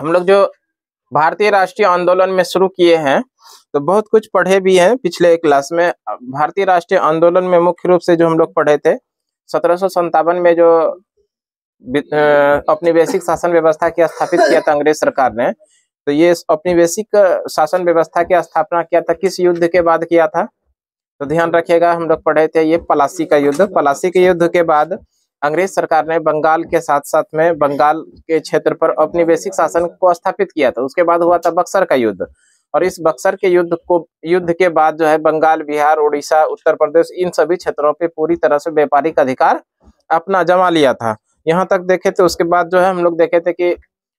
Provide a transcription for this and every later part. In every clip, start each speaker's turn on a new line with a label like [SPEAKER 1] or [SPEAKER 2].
[SPEAKER 1] हम लोग जो भारतीय राष्ट्रीय आंदोलन में शुरू किए हैं तो बहुत कुछ पढ़े भी हैं पिछले एक क्लास में। भारतीय राष्ट्रीय आंदोलन में मुख्य रूप से जो हम लोग पढ़े थे 1757 में जो अपनी बेसिक शासन व्यवस्था की स्थापित किया था अंग्रेज सरकार ने। तो ये अपनी बेसिक शासन व्यवस्था की स्थापना किया था किस युद्ध के बाद किया था? तो ध्यान रखिएगा, हम लोग पढ़े थे ये पलासी का युद्ध। पलासी के युद्ध के बाद अंग्रेज सरकार ने बंगाल के साथ साथ में बंगाल के क्षेत्र पर अपनी बेसिक शासन को स्थापित किया था। उसके बाद हुआ था बक्सर का युद्ध, और इस बक्सर के युद्ध के बाद जो है बंगाल, बिहार, उड़ीसा, उत्तर प्रदेश, इन सभी क्षेत्रों पे पूरी तरह से व्यापारिक अधिकार अपना जमा लिया था। यहाँ तक देखे तो उसके बाद जो है हम लोग देखे थे कि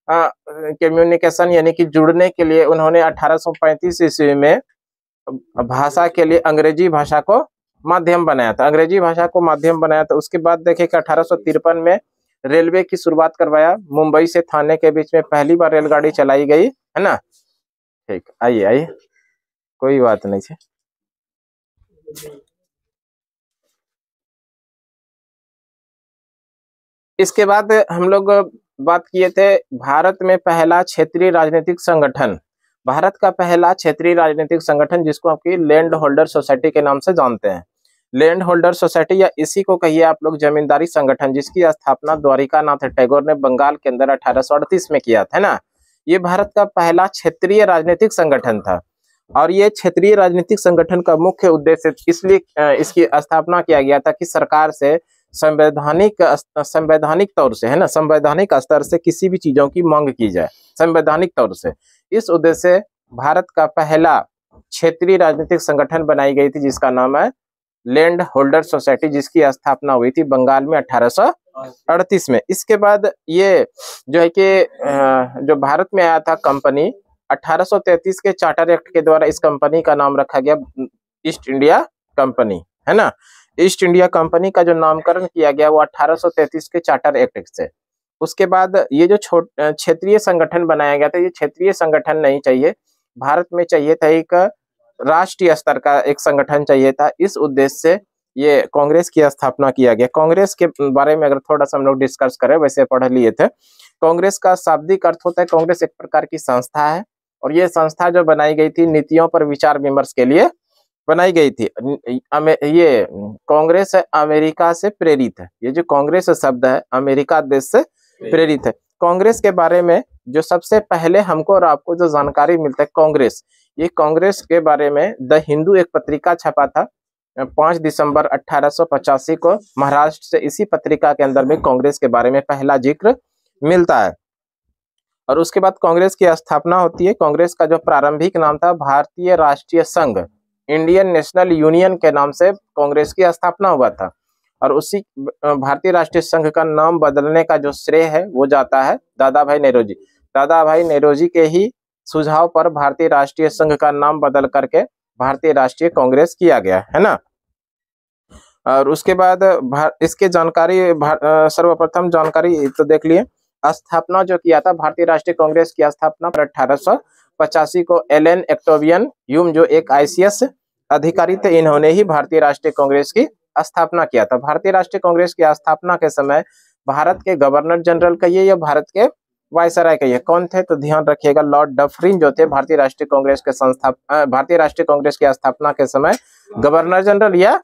[SPEAKER 1] कम्युनिकेशन यानी कि जुड़ने के लिए उन्होंने 1835 ईस्वी में भाषा के लिए अंग्रेजी भाषा को माध्यम बनाया था। अंग्रेजी भाषा को माध्यम बनाया था। उसके बाद देखे कि 1853 में रेलवे की शुरुआत करवाया। मुंबई से थाने के बीच में पहली बार रेलगाड़ी चलाई गई, है ना। ठीक, आइए आइए, कोई बात नहीं है। इसके बाद हम लोग बात किए थे भारत में पहला क्षेत्रीय राजनीतिक संगठन। भारत का पहला क्षेत्रीय राजनीतिक संगठन जिसको आपकी लैंड होल्डर सोसाइटी के नाम से जानते हैं। लैंड होल्डर सोसाइटी या इसी को कहिए आप लोग जमींदारी संगठन, जिसकी स्थापना द्वारिका नाथ टैगोर ने बंगाल के अंदर 1838 में किया था ना। ये भारत का पहला क्षेत्रीय राजनीतिक संगठन था। और ये क्षेत्रीय राजनीतिक संगठन का मुख्य उद्देश्य इसलिए इसकी स्थापना किया गया था कि सरकार से संवैधानिक तौर से, है ना, संवैधानिक स्तर से किसी भी चीजों की मांग की जाए संवैधानिक तौर से। इस उद्देश्य से भारत का पहला क्षेत्रीय राजनीतिक संगठन बनाई गई थी जिसका नाम है लैंड होल्डर सोसाइटी, जिसकी स्थापना हुई थी बंगाल में 1838 में। इसके बाद ये जो है कि जो भारत में आया था कंपनी, 1833 के चार्टर एक्ट के द्वारा इस कंपनी का नाम रखा गया ईस्ट इंडिया कंपनी, है ना। ईस्ट इंडिया कंपनी का जो नामकरण किया गया वो 1833 के चार्टर एक्ट से। उसके बाद ये जो क्षेत्रीय संगठन बनाया गया था, ये क्षेत्रीय संगठन नहीं चाहिए, भारत में चाहिए था एक राष्ट्रीय स्तर का एक संगठन चाहिए था। इस उद्देश्य से ये कांग्रेस की स्थापना किया गया। कांग्रेस के बारे में अगर थोड़ा सा हम लोग डिस्कस करें, वैसे पढ़ लिए थे। कांग्रेस का शाब्दिक अर्थ होता है, कांग्रेस एक प्रकार की संस्था है, और ये संस्था जो बनाई गई थी नीतियों पर विचार विमर्श के लिए बनाई गई थी। ये कांग्रेस अमेरिका से प्रेरित है। ये जो कांग्रेस शब्द है अमेरिका देश से प्रेरित है। कांग्रेस के बारे में जो सबसे पहले हमको और आपको जो जानकारी मिलता है कांग्रेस, ये कांग्रेस के बारे में द हिंदू एक पत्रिका छपा था 5 दिसंबर 1885 को महाराष्ट्र से। इसी पत्रिका के अंदर में कांग्रेस के बारे में पहला जिक्र मिलता है। और उसके बाद कांग्रेस की स्थापना होती है। कांग्रेस का जो प्रारंभिक नाम था भारतीय राष्ट्रीय संघ, इंडियन नेशनल यूनियन के नाम से कांग्रेस की स्थापना हुआ था। और उसी भारतीय राष्ट्रीय संघ का नाम बदलने का जो श्रेय है वो जाता है दादा भाई नेहरूजी। दादा भाई नेहरूजी के ही सुझाव पर भारतीय राष्ट्रीय संघ का नाम बदल करके भारतीय राष्ट्रीय कांग्रेस किया गया, है ना। और उसके बाद इसके जानकारी सर्वप्रथम जानकारी तो देख लिए। स्थापना जो किया था भारतीय राष्ट्रीय कांग्रेस की स्थापना 1885 को एलन एक्टोवियन ह्यूम, जो एक ICS अधिकारी थे, इन्होंने ही भारतीय राष्ट्रीय कांग्रेस की स्थापना किया था। भारतीय राष्ट्रीय कांग्रेस की स्थापना के समय भारत के गवर्नर जनरल कहिए या भारत के वायसराय कहिए, कौन थे? तो ध्यान रखिएगा, लॉर्ड डफरिन जो थे भारतीय राष्ट्रीय कांग्रेस के भारतीय राष्ट्रीय कांग्रेस की स्थापना के समय गवर्नर जनरल या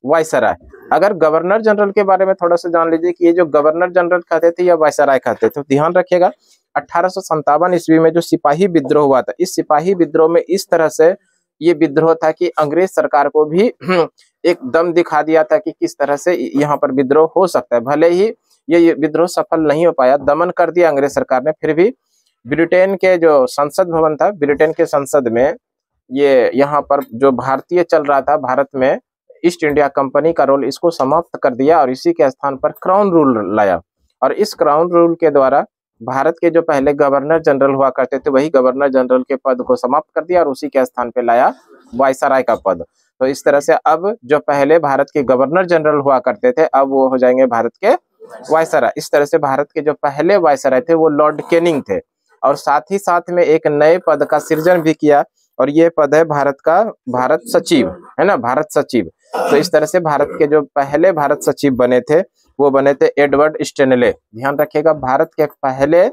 [SPEAKER 1] वायसराय। अगर गवर्नर जनरल के बारे में थोड़ा सा जान लीजिए कि ये जो गवर्नर जनरल कहते थे या वायसराय कहते थे, तो ध्यान रखिएगा 1857 ईस्वी में जो सिपाही विद्रोह हुआ था, इस सिपाही विद्रोह में इस तरह से ये विद्रोह था कि अंग्रेज सरकार को भी एक दम दिखा दिया था कि किस तरह से यहाँ पर विद्रोह हो सकता है। भले ही ये विद्रोह सफल नहीं हो पाया, दमन कर दिया अंग्रेज सरकार ने, फिर भी ब्रिटेन के जो संसद भवन था, ब्रिटेन के संसद में ये यहाँ पर जो भारतीय चल रहा था भारत में ईस्ट इंडिया कंपनी का रोल, इसको समाप्त कर दिया और इसी के स्थान पर क्राउन रूल लाया। और इस क्राउन रूल के द्वारा भारत के जो पहले गवर्नर जनरल हुआ करते थे वही गवर्नर जनरल के पद को समाप्त कर दिया और उसी के स्थान पे लाया वायसराय का पद। तो इस तरह से अब जो पहले भारत के गवर्नर जनरल हुआ करते थे अब वो हो जाएंगे भारत के वायसराय। इस तरह से भारत के जो पहले वायसराय थे वो लॉर्ड कैनिंग थे। और साथ ही साथ में एक नए पद का सृजन भी किया और ये पद है भारत सचिव, है ना, भारत सचिव। तो इस तरह से भारत के जो पहले भारत सचिव बने थे वो बने थे एडवर्ड स्टेनले। ध्यान रखिएगा, भारत के पहले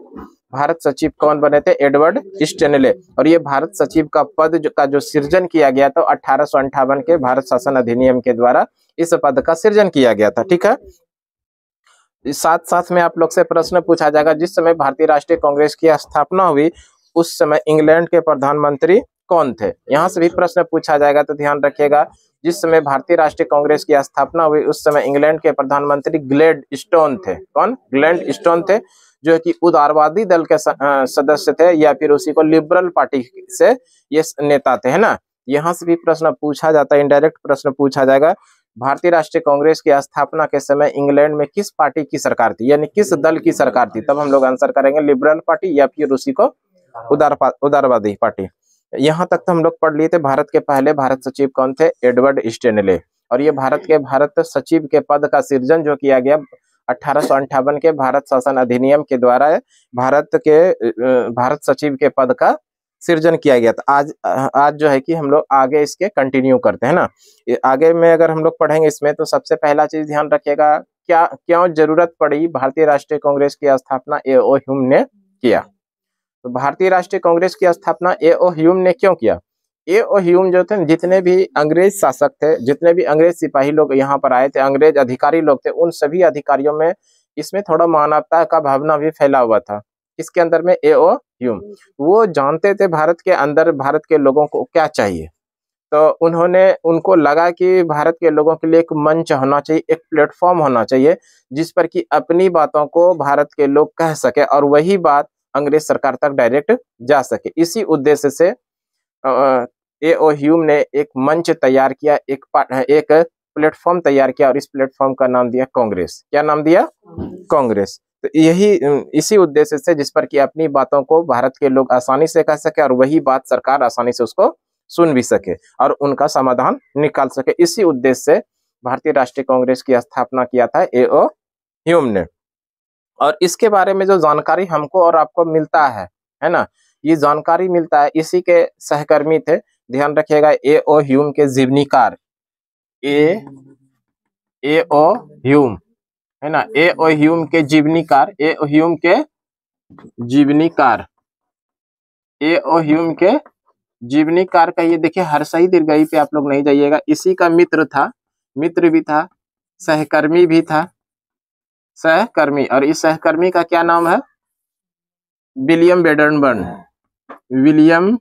[SPEAKER 1] भारत सचिव कौन बने थे? Edward Stanley. और ये भारत सचिव का पद का जो सृजन किया गया था 1858 के भारत शासन अधिनियम के द्वारा इस पद का सृजन किया गया था। ठीक है, साथ साथ में आप लोग से प्रश्न पूछा जाएगा, जिस समय भारतीय राष्ट्रीय कांग्रेस की स्थापना हुई उस समय इंग्लैंड के प्रधानमंत्री कौन थे? यहाँ से भी प्रश्न पूछा जाएगा, तो ध्यान रखिएगा। जिस समय भारतीय राष्ट्रीय कांग्रेस की स्थापना हुई उस समय इंग्लैंड के प्रधानमंत्री ग्लैडस्टोन थे। कौन? ग्लैडस्टोन थे, जो कि उदारवादी दल के सदस्य थे, या फिर उसी को लिबरल पार्टी से ये नेता थे, है ना। यहाँ से भी प्रश्न पूछा जाता है, इनडायरेक्ट प्रश्न पूछा जाएगा। भारतीय राष्ट्रीय कांग्रेस की स्थापना के समय इंग्लैंड में किस पार्टी की सरकार थी, यानी किस दल की सरकार थी? तब हम लोग आंसर करेंगे लिबरल पार्टी या फिर उसी को उदारवादी पार्टी। यहाँ तक तो हम लोग पढ़ लिए थे। भारत के पहले भारत सचिव कौन थे? Edward Stanley. और ये भारत सचिव के पद का सृजन जो किया गया 1858 के भारत शासन अधिनियम के द्वारा भारत सचिव के पद का सृजन किया गया था। आज जो है कि हम लोग आगे इसके कंटिन्यू करते हैं ना। आगे में अगर हम लोग पढ़ेंगे इसमें, तो सबसे पहला चीज ध्यान रखिएगा, क्यों जरूरत पड़ी भारतीय राष्ट्रीय कांग्रेस की स्थापना ए.ओ. ह्यूम ने किया। तो भारतीय राष्ट्रीय कांग्रेस की स्थापना ए.ओ. ह्यूम ने क्यों किया? ए.ओ. ह्यूम जो थे, जितने भी अंग्रेज शासक थे, जितने भी अंग्रेज सिपाही लोग यहाँ पर आए थे, अंग्रेज अधिकारी लोग थे, उन सभी अधिकारियों में इसमें थोड़ा मानवता का भावना भी फैला हुआ था। इसके अंदर में ए.ओ. ह्यूम वो जानते थे भारत के अंदर भारत के लोगों को क्या चाहिए। तो उनको लगा कि भारत के लोगों के लिए एक मंच होना चाहिए, एक प्लेटफॉर्म होना चाहिए, जिस पर कि अपनी बातों को भारत के लोग कह सके और वही बात अंग्रेज सरकार तक डायरेक्ट जा सके। इसी उद्देश्य से ए.ओ. ह्यूम ने एक मंच तैयार किया, एक प्लेटफॉर्म तैयार किया, और इस प्लेटफॉर्म का नाम दिया कांग्रेस। क्या नाम दिया? कांग्रेस। तो इसी उद्देश्य से, जिस पर कि अपनी बातों को भारत के लोग आसानी से कह सके और वही बात सरकार आसानी से उसको सुन भी सके और उनका समाधान निकाल सके, इसी उद्देश्य से भारतीय राष्ट्रीय कांग्रेस की स्थापना किया था ए.ओ. ह्यूम ने। और इसके बारे में जो जानकारी हमको और आपको मिलता है ना, ये जानकारी मिलता है, इसी के सहकर्मी थे। ध्यान रखिएगा, ए.ओ. ह्यूम के जीवनीकार, ए.ओ. ह्यूम, है ना, ए.ओ. ह्यूम के जीवनीकार, ए.ओ. ह्यूम के जीवनीकार, ए.ओ. ह्यूम के जीवनीकार का ये देखिए हर्षई दीर्घई पे आप लोग नहीं जाइएगा। इसी का मित्र था, मित्र भी था, सहकर्मी भी था, सहकर्मी। और इस सहकर्मी का क्या नाम है? William Wedderburn, William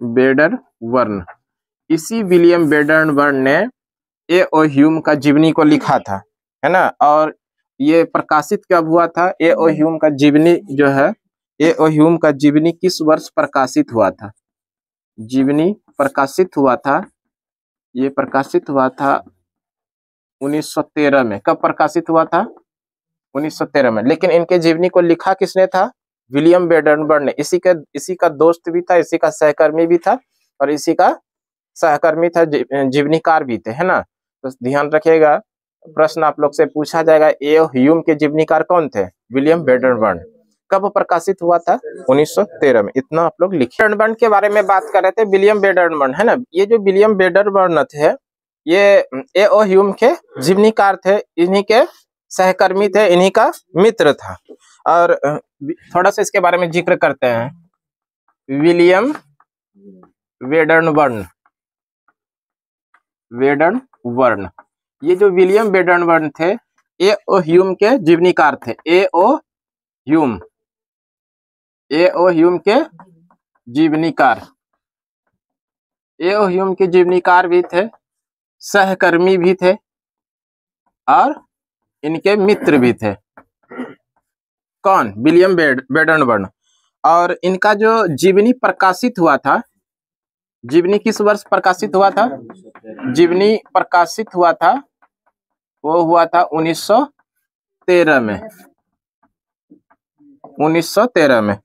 [SPEAKER 1] Wedderburn. इसी विलियम वेडरबर्न ने ए.ओ. ह्यूम का जीवनी को लिखा था, है ना। और ये प्रकाशित कब हुआ था? ए.ओ. ह्यूम का जीवनी जो है, ए.ओ. ह्यूम का जीवनी किस वर्ष प्रकाशित हुआ था? जीवनी प्रकाशित हुआ था, ये प्रकाशित हुआ था 1913 में। कब प्रकाशित हुआ था? 1913 में। लेकिन इनके जीवनी को लिखा किसने था? विलियम वेडरबर्न ने। इसी का दोस्त भी था, इसी का सहकर्मी भी था, और इसी का सहकर्मी था, जीवनीकार भी थे, है ना। तो ध्यान रखिएगा, प्रश्न आप लोग से पूछा जाएगा, ए.ओ. ह्यूम के जीवनीकार कौन थे? William Wedderburn. कब प्रकाशित हुआ था? 1913 में। इतना आप लोग लिखिए। वेडरबर्न के बारे में बात कर रहे थे, विलियम वेडरबर्न, है ना। ये जो विलियम वेडरबर्न थे, ये ए.ओ. ह्यूम के जीवनीकार थे, इन्हीं के सहकर्मी थे, इन्हीं का मित्र था। और थोड़ा सा इसके बारे में जिक्र करते हैं। विलियम वेडरबर्न, ये जो विलियम वेडरबर्न थे, ए.ओ. ह्यूम के जीवनीकार थे। ए.ओ. ह्यूम के जीवनीकार, ए.ओ. ह्यूम के जीवनीकार भी थे, सहकर्मी भी थे, और इनके मित्र भी थे। कौन? William Wedderburn. और इनका जो जीवनी प्रकाशित हुआ था, जीवनी किस वर्ष प्रकाशित हुआ था? जीवनी प्रकाशित हुआ था, वो हुआ था 1913 में, 1913 में।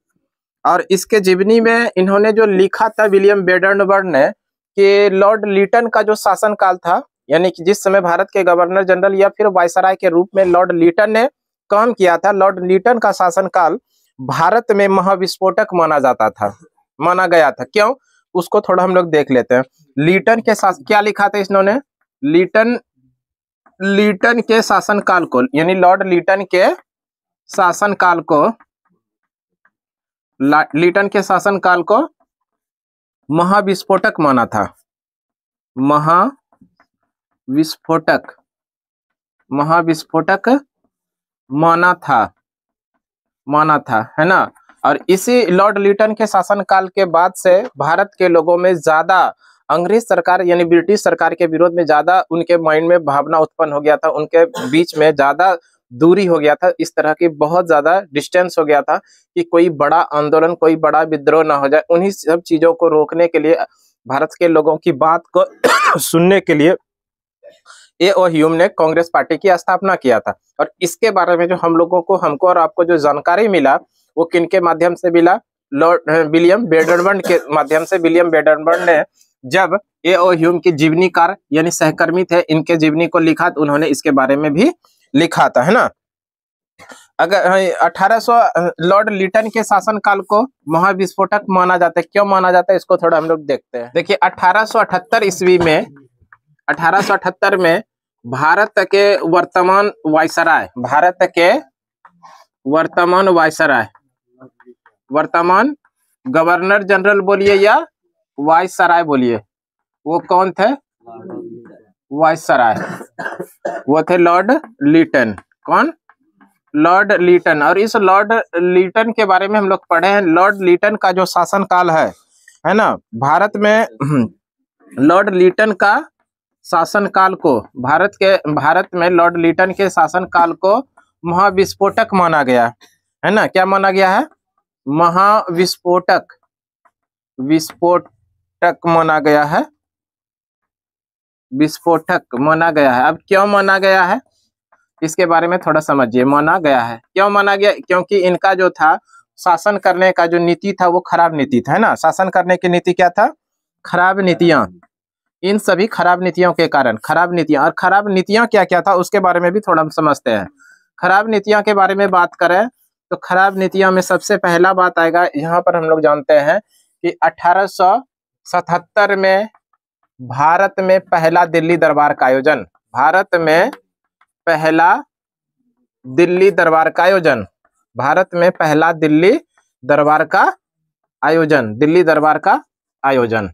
[SPEAKER 1] और इसके जीवनी में इन्होंने जो लिखा था विलियम वेडरबर्न ने, कि लॉर्ड लिटन का जो शासन काल था, यानी कि जिस समय भारत के गवर्नर जनरल या फिर वायसराय के रूप में लॉर्ड लिटन ने काम किया था, लॉर्ड लिटन का शासनकाल भारत में महाविस्फोटक माना गया था। क्यों? उसको थोड़ा हम लोग देख लेते हैं। लिटन के क्या लिखा था इन्होंने? लिटन लीटन के शासनकाल को, यानी लॉर्ड लीटन के शासनकाल को, लीटन के शासनकाल को महाविस्फोटक माना था। महाविस्फोटक माना था, है ना। और इसी लॉर्ड लीटन के शासनकाल के बाद से भारत के लोगों में ज्यादा अंग्रेज सरकार यानी ब्रिटिश सरकार के विरोध में ज्यादा उनके माइंड में भावना उत्पन्न हो गया था, उनके बीच में ज्यादा दूरी हो गया था, इस तरह की बहुत ज्यादा डिस्टेंस हो गया था कि कोई बड़ा आंदोलन, कोई बड़ा विद्रोह ना हो जाए। उन्हीं सब चीजों को रोकने के लिए, भारत के लोगों की बात को सुनने के लिए ए.ओ. ह्यूम ने कांग्रेस पार्टी की स्थापना किया था। और इसके बारे में जो हमको और आपको जो जानकारी मिला वो किनके माध्यम से मिला? लॉर्ड विलियम बेडरबर्न के माध्यम से। विलियम बेडरबर्न ने जब ए.ओ. ह्यूम की जीवनीकार यानी सहकर्मी थे, इनके जीवनी को लिखा तो उन्होंने इसके बारे में भी लिखा था, है ना। अगर 1800 लॉर्ड लीटन के शासनकाल को महाविस्फोटक माना जाता है। क्यों माना जाता है इसको थोड़ा हम लोग देखते हैं। देखिए 1878 ईस्वी में, 1878 में भारत के वर्तमान वायसराय, वर्तमान गवर्नर जनरल बोलिए या वायसराय बोलिए, वो कौन थे? वायसराय, वो थे लॉर्ड लीटन। कौन? Lord Lytton. और इस लॉर्ड लीटन के बारे में हम लोग पढ़े हैं। लॉर्ड लीटन का जो शासनकाल है ना, भारत में लॉर्ड लीटन का शासनकाल को, भारत में लॉर्ड लीटन के शासनकाल को महाविस्फोटक माना गया है ना। क्या माना गया है? महाविस्फोटक, विस्फोटक माना गया है, विस्फोटक माना गया है। अब क्यों माना गया है इसके बारे में थोड़ा समझिए। माना गया है, क्यों माना गया? क्योंकि इनका जो था शासन करने का जो नीति था वो खराब नीति था, है ना। शासन करने की नीति क्या था? खराब नीतियां। इन सभी खराब नीतियों के कारण, खराब नीतियां, और खराब नीतियां क्या क्या था उसके बारे में भी थोड़ा हम समझते हैं। खराब नीतियां के बारे में बात करें तो खराब नीतियों में सबसे पहला बात आएगा, यहाँ पर हम लोग जानते हैं कि 1877 में भारत में पहला दिल्ली दरबार का आयोजन, भारत में पहला दिल्ली दरबार का आयोजन, भारत में पहला दिल्ली दरबार का आयोजन, दिल्ली दरबार का आयोजन,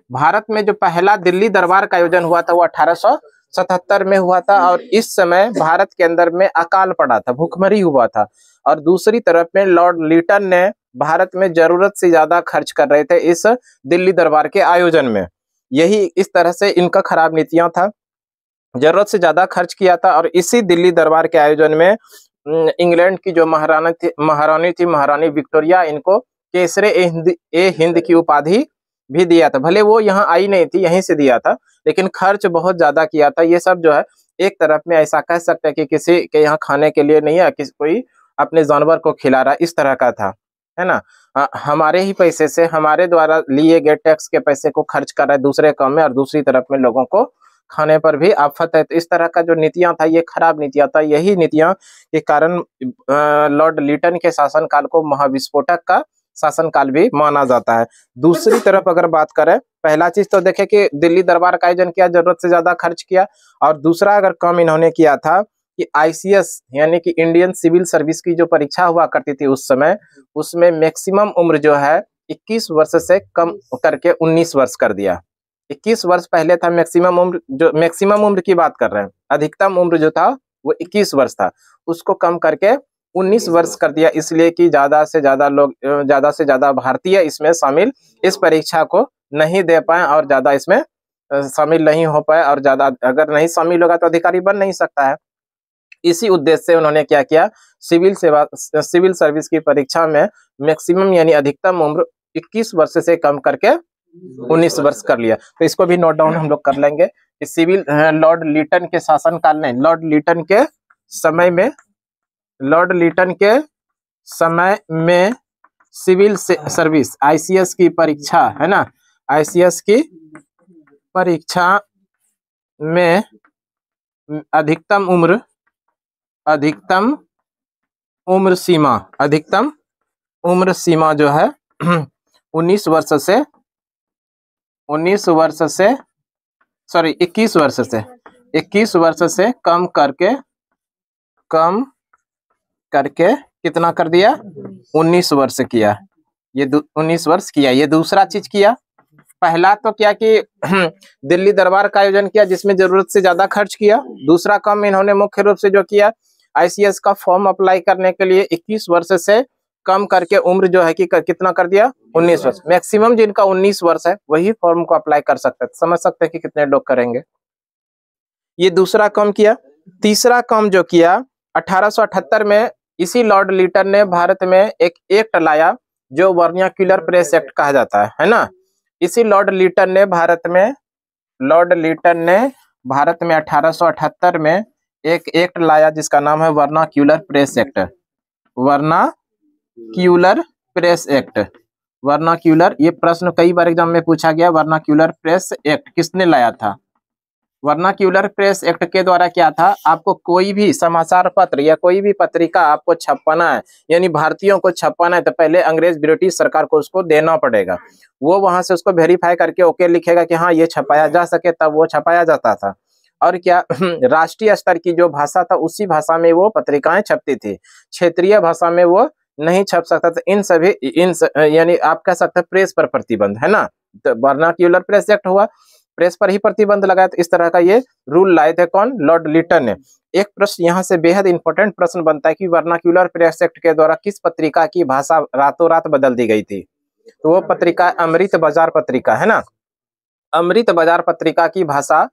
[SPEAKER 1] भारत में जो पहला दिल्ली दरबार का आयोजन हुआ था वो 1877 में हुआ था। और इस समय भारत के अंदर में अकाल पड़ा था, भूखमरी हुआ था। और दूसरी तरफ में लॉर्ड लीटन ने भारत में जरूरत से ज्यादा खर्च कर रहे थे इस दिल्ली दरबार के आयोजन में। यही इस तरह से इनका खराब नीतियां था, जरूरत से ज्यादा खर्च किया था। और इसी दिल्ली दरबार के आयोजन में इंग्लैंड की जो महारानी थी महारानी विक्टोरिया, इनको केसरे ए हिंद की उपाधि भी दिया था। भले वो यहाँ आई नहीं थी, यहीं से दिया था, लेकिन खर्च बहुत ज्यादा किया था। ये सब जो है एक तरफ में ऐसा कह सकते हैं कि किसी के यहाँ खाने के लिए नहीं है, किसी कोई अपने जानवर को खिला रहा, इस तरह का था, है ना। हमारे ही पैसे से, हमारे द्वारा लिए गए टैक्स के पैसे को खर्च कर रहा है दूसरे काम में, और दूसरी तरफ में लोगों को खाने पर भी आफत है। तो इस तरह का जो नीतियां था ये खराब नीतियां था। यही नीतियां के कारण लॉर्ड लीटन के शासनकाल को महाविस्फोटक का शासनकाल भी माना जाता है। दूसरी तरफ अगर बात करें, पहला चीज तो देखे कि दिल्ली दरबार का आयोजन किया, जरूरत से ज्यादा खर्च किया। और दूसरा अगर काम इन्होंने किया था कि आईसीएस यानी कि इंडियन सिविल सर्विस की जो परीक्षा हुआ करती थी उस समय, उसमें मैक्सिमम उम्र जो है 21 वर्ष से कम करके 19 वर्ष कर दिया। 21 वर्ष पहले था मैक्सिमम उम्र, जो मैक्सिमम उम्र की बात कर रहे हैं, अधिकतम उम्र जो था वो 21 वर्ष था, उसको कम करके 19 वर्ष कर दिया। इसलिए कि ज्यादा से ज्यादा भारतीय इसमें शामिल, इस परीक्षा को नहीं दे पाए और ज्यादा इसमें शामिल नहीं हो पाए, और ज्यादा अगर नहीं शामिल होगा तो अधिकारी बन नहीं सकता है। इसी उद्देश्य से उन्होंने क्या किया, सिविल सर्विस की परीक्षा में मैक्सिमम यानी अधिकतम उम्र 21 वर्ष से कम करके 19 वर्ष कर लिया। तो इसको भी नोट डाउन हम लोग कर लेंगे कि सिविल लॉर्ड लीटन के शासनकाल में, लॉर्ड लीटन के समय में सिविल सर्विस आईसीएस की परीक्षा, है ना, आईसीएस की परीक्षा में अधिकतम उम्र सीमा जो है 21 वर्ष से 21 वर्ष से कम करके कितना कर दिया? 19 वर्ष किया। ये 19 वर्ष किया। ये दूसरा चीज किया। पहला तो क्या कि दिल्ली दरबार का आयोजन किया जिसमें जरूरत से ज्यादा खर्च किया। दूसरा काम इन्होंने मुख्य रूप से जो किया, ICS का फॉर्म अप्लाई करने के लिए 21 वर्ष से कम करके उम्र जो है कि कितना कर दिया? 19 वर्ष। मैक्सिमम जिनका 19 वर्ष है वही फॉर्म को अप्लाई कर सकते हैं। समझ सकते हैं कि कितने लोग करेंगे। ये दूसरा काम किया। तीसरा काम जो किया, 1878 में इसी लॉर्ड लिटन ने भारत में एक एक्ट लाया जो वर्नाक्यूलर प्रेस एक्ट कहा जाता है ना। इसी लॉर्ड लिटन ने भारत में 1878 में एक एक्ट लाया जिसका नाम है vernacular press act. Vernacular press act. Vernacular, ये प्रश्न कई बार एग्जाम में पूछा गया। वर्नाक्यूलर प्रेस एक्ट किसने लाया था? वर्नाक्यूलर प्रेस एक्ट के द्वारा क्या था, आपको कोई भी समाचार पत्र या कोई भी पत्रिका आपको छपवाना है, यानी भारतीयों को छपवाना है, तो पहले अंग्रेज ब्रिटिश सरकार को उसको देना पड़ेगा। वो वहां से उसको वेरीफाई करके ओके लिखेगा कि हाँ ये छपाया जा सके, तब वो छपाया जाता था। और क्या राष्ट्रीय स्तर की जो भाषा था उसी भाषा में वो पत्रिकाएं छपती थी, क्षेत्रीय भाषा में वो नहीं छप सकता था। यानी आप कह सकते हैं प्रेस पर प्रतिबंध है ना। तो वर्नाक्यूलर प्रेस एक्ट हुआ, प्रेस पर ही प्रतिबंध लगाया। तो इस तरह का ये रूल लाए थे कौन? लॉर्ड लिटन ने। एक प्रश्न यहाँ से बेहद इंपॉर्टेंट प्रश्न बनता है कि वर्नाक्यूलर प्रेस एक्ट के द्वारा किस पत्रिका की भाषा रातों रात बदल दी गई थी? तो वो पत्रिका अमृत बाजार पत्रिका है ना। अमृत बाजार पत्रिका की भाषा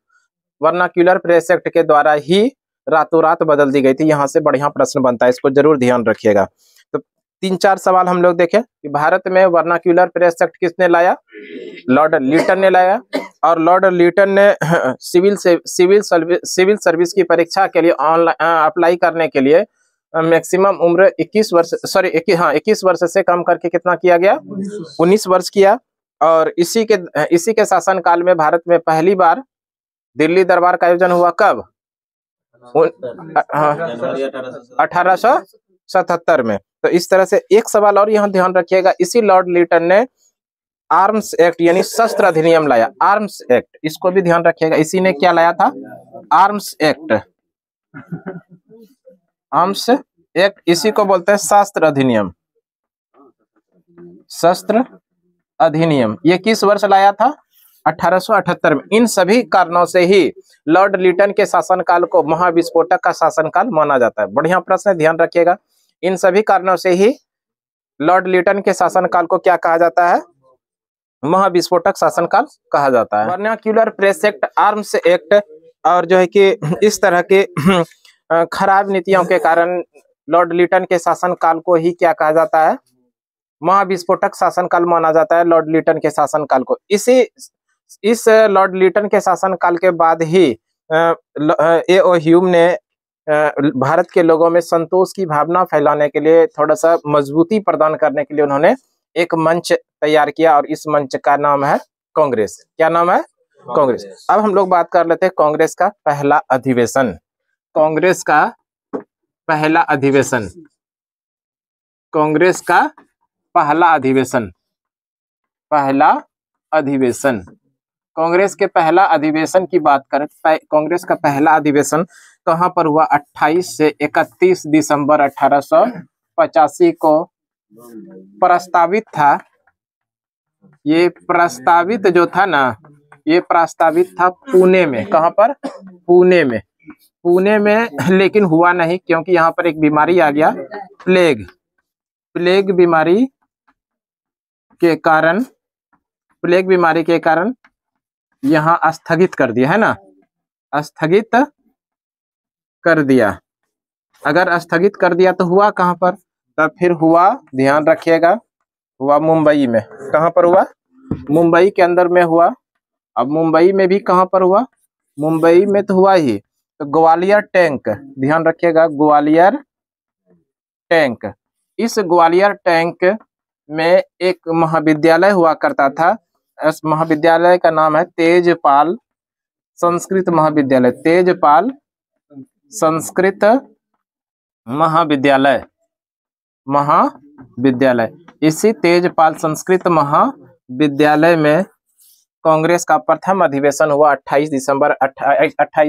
[SPEAKER 1] वर्नाक्यूलर प्रेस एक्ट के द्वारा ही रातों रात बदल दी गई थी। यहाँ से बढ़िया प्रश्न बनता है, इसको जरूर ध्यान रखिएगा। तो 3-4 सवाल हम लोग देखें कि भारत में वर्नाक्यूलर प्रेस एक्ट किसने लाया? लॉर्ड लिटन ने लाया। और लॉर्ड लिटन ने सिविल सर्विस की परीक्षा के लिए ऑनलाइन अप्लाई करने के लिए मैक्सिमम उम्र 21 वर्ष से कम करके कितना किया गया? 19 वर्ष किया। और इसी के शासन काल में भारत में पहली बार दिल्ली दरबार का आयोजन हुआ। कब? 1877 में। तो इस तरह से एक सवाल और यहाँ ध्यान रखिएगा, इसी लॉर्ड लिटन ने आर्म्स एक्ट यानी शस्त्र अधिनियम लाया। आर्म्स एक्ट, इसको भी ध्यान रखिएगा। इसी ने क्या लाया था? Arms act. आर्म्स एक्ट, इसी को बोलते हैं शस्त्र अधिनियम। शस्त्र अधिनियम ये किस वर्ष लाया था? 1878 में। इन सभी कारणों से ही लॉर्ड लिटन के शासनकाल को महाविस्फोटक का शासनकाल माना जाता है। बढ़िया प्रश्न, ध्यान रखिएगा। इन सभी कारणों से ही लॉर्ड लिटन के शासनकाल को क्या कहा जाता है? महाविस्फोटक शासनकाल कहा जाता है। Vernacular press act, arms act और जो है कि इस तरह के खराब नीतियों के कारण लॉर्ड लिटन के शासनकाल को ही क्या कहा जाता है? महाविस्फोटक शासनकाल माना जाता है लॉर्ड लिटन के शासनकाल को। इस लॉर्ड लिटन के शासनकाल के बाद ही A.O. ह्यूम ने भारत के लोगों में संतोष की भावना फैलाने के लिए, थोड़ा सा मजबूती प्रदान करने के लिए उन्होंने एक मंच तैयार किया और इस मंच का नाम है कांग्रेस। क्या नाम है? कांग्रेस। अब हम लोग बात कर लेते हैं कांग्रेस का पहला अधिवेशन। कांग्रेस का पहला अधिवेशन। कांग्रेस का पहला अधिवेशन। पहला अधिवेशन। कांग्रेस के पहला अधिवेशन की बात करें, कांग्रेस का पहला अधिवेशन कहां पर हुआ? 28 से 31 दिसंबर 1885 को प्रस्तावित था। ये प्रस्तावित जो था ना, ये प्रस्तावित था पुणे में। कहां पर? पुणे में। पुणे में, लेकिन हुआ नहीं क्योंकि यहाँ पर एक बीमारी आ गया, प्लेग। प्लेग बीमारी के कारण यहाँ स्थगित कर दिया है ना, स्थगित कर दिया। अगर स्थगित कर दिया तो हुआ कहां पर? तब फिर हुआ, ध्यान रखिएगा, हुआ मुंबई में। कहां पर हुआ? मुंबई के अंदर में हुआ। अब मुंबई में भी कहां पर हुआ? मुंबई में तो हुआ ही। तो ग्वालियर टैंक, ध्यान रखिएगा, ग्वालियर टैंक। इस ग्वालियर टैंक में एक महाविद्यालय हुआ करता था। इस महाविद्यालय का नाम है तेजपाल संस्कृत महाविद्यालय। तेजपाल संस्कृत महाविद्यालय। इसी तेजपाल संस्कृत महाविद्यालय में कांग्रेस का प्रथम अधिवेशन हुआ 28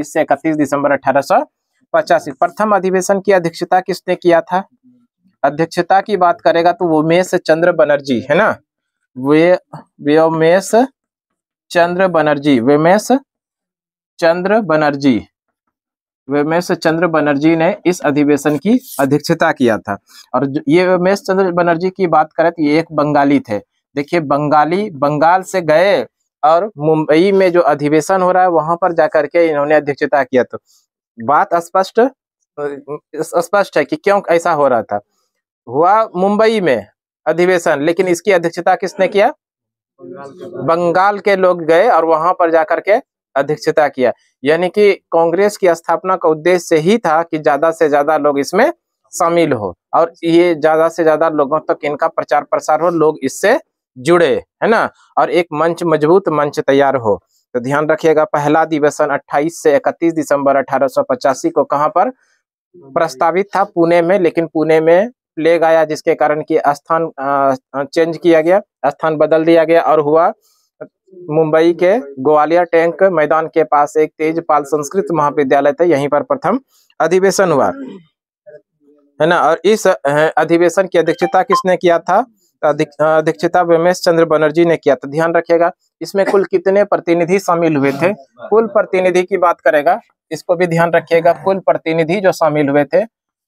[SPEAKER 1] से 31 दिसंबर 1885। प्रथम अधिवेशन की अध्यक्षता किसने किया था? अध्यक्षता की बात करेगा तो व्योमेश चंद्र बनर्जी, है ना, व्योमेश चंद्र बनर्जी ने इस अधिवेशन की अध्यक्षता किया था। और ये व्योमेश चंद्र बनर्जी की बात करें तो ये एक बंगाली थे। देखिए, बंगाल से गए और मुंबई में जो अधिवेशन हो रहा है वहां पर जाकर के इन्होंने अध्यक्षता किया। तो बात स्पष्ट है कि क्यों ऐसा हो रहा था। हुआ मुंबई में अधिवेशन, लेकिन इसकी अध्यक्षता किसने किया? बंगाल के लोग गए और वहां पर जाकर के अध्यक्षता किया। यानी कि कांग्रेस की स्थापना का उद्देश्य ही था कि ज्यादा से ज्यादा लोग इसमें शामिल हो और ये ज्यादा से ज्यादा लोगों तक इनका प्रचार प्रसार हो, लोग इससे जुड़े, है ना, और एक मजबूत मंच तैयार हो। तो ध्यान रखिएगा, पहला अधिवेशन 28 से 31 दिसंबर 1885 को कहां पर प्रस्तावित था? पुणे में। लेकिन पुणे में प्लेग आया जिसके कारण कि स्थान चेंज किया गया, स्थान बदल दिया गया और हुआ मुंबई के ग्वालियर टैंक मैदान के पास एक तेजपाल संस्कृत महाविद्यालय था, यहीं पर प्रथम अधिवेशन हुआ, है ना। और इस अधिवेशन की अध्यक्षता किसने किया था? अध्यक्षता व्योमेश चंद्र बनर्जी ने किया। तो ध्यान रखिएगा, इसमें कुल कितने प्रतिनिधि शामिल हुए थे? कुल प्रतिनिधि की बात करेगा, इसको भी ध्यान रखिएगा, कुल प्रतिनिधि जो शामिल हुए थे,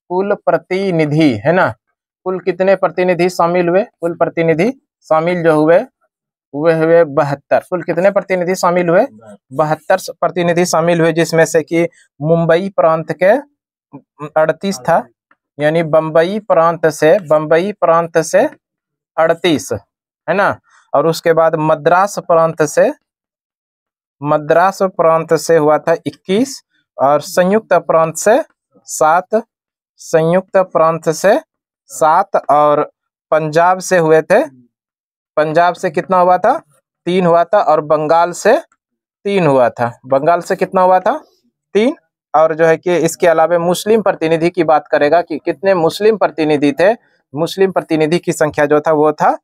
[SPEAKER 1] कुल प्रतिनिधि, है ना, कुल कितने प्रतिनिधि शामिल हुए? कुल प्रतिनिधि शामिल जो हुए 72। कुल कितने प्रतिनिधि शामिल हुए? 72 प्रतिनिधि शामिल हुए, जिसमें से कि मुंबई प्रांत के 38 था, यानी बम्बई प्रांत से 38, है ना। और उसके बाद मद्रास प्रांत से हुआ था 21 और संयुक्त प्रांत से 7 और पंजाब से हुए थे। पंजाब से कितना हुआ था? 3 हुआ था और बंगाल से 3 हुआ था। बंगाल से कितना हुआ था? 3। और जो है कि इसके अलावा मुस्लिम प्रतिनिधि की बात करेगा कि कितने मुस्लिम प्रतिनिधि थे? मुस्लिम प्रतिनिधि की संख्या जो था वो था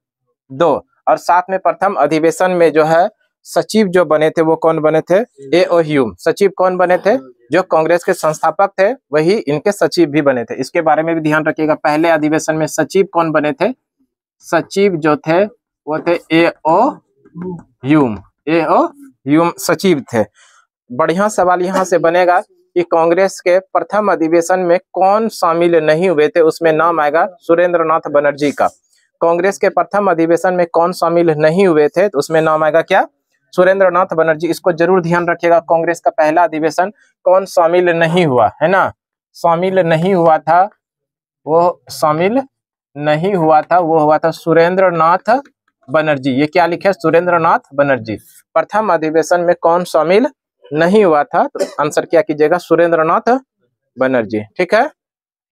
[SPEAKER 1] 2। और साथ में प्रथम अधिवेशन में जो है सचिव जो बने थे वो कौन बने थे? A.O. ह्यूम। सचिव कौन बने थे? जो कांग्रेस के संस्थापक थे वही इनके सचिव भी बने थे। इसके बारे में भी ध्यान रखिएगा, पहले अधिवेशन में सचिव कौन बने थे? सचिव जो थे वो थे A.O. ह्यूम सचिव थे। बढ़िया सवाल यहाँ से बनेगा कि कांग्रेस के प्रथम अधिवेशन में कौन शामिल नहीं हुए थे, उसमें नाम आएगा सुरेंद्रनाथ बनर्जी का। कांग्रेस के प्रथम अधिवेशन में कौन शामिल नहीं हुए थे तो उसमें नाम आएगा क्या? सुरेंद्रनाथ बनर्जी। इसको जरूर ध्यान रखिएगा, कांग्रेस का पहला अधिवेशन कौन शामिल नहीं हुआ, है ना, शामिल नहीं हुआ था वो हुआ था सुरेंद्रनाथ बनर्जी। ये क्या लिखे? सुरेंद्रनाथ बनर्जी। प्रथम अधिवेशन में कौन शामिल नहीं हुआ था? तो आंसर क्या कीजिएगा? सुरेंद्रनाथ बनर्जी। ठीक है।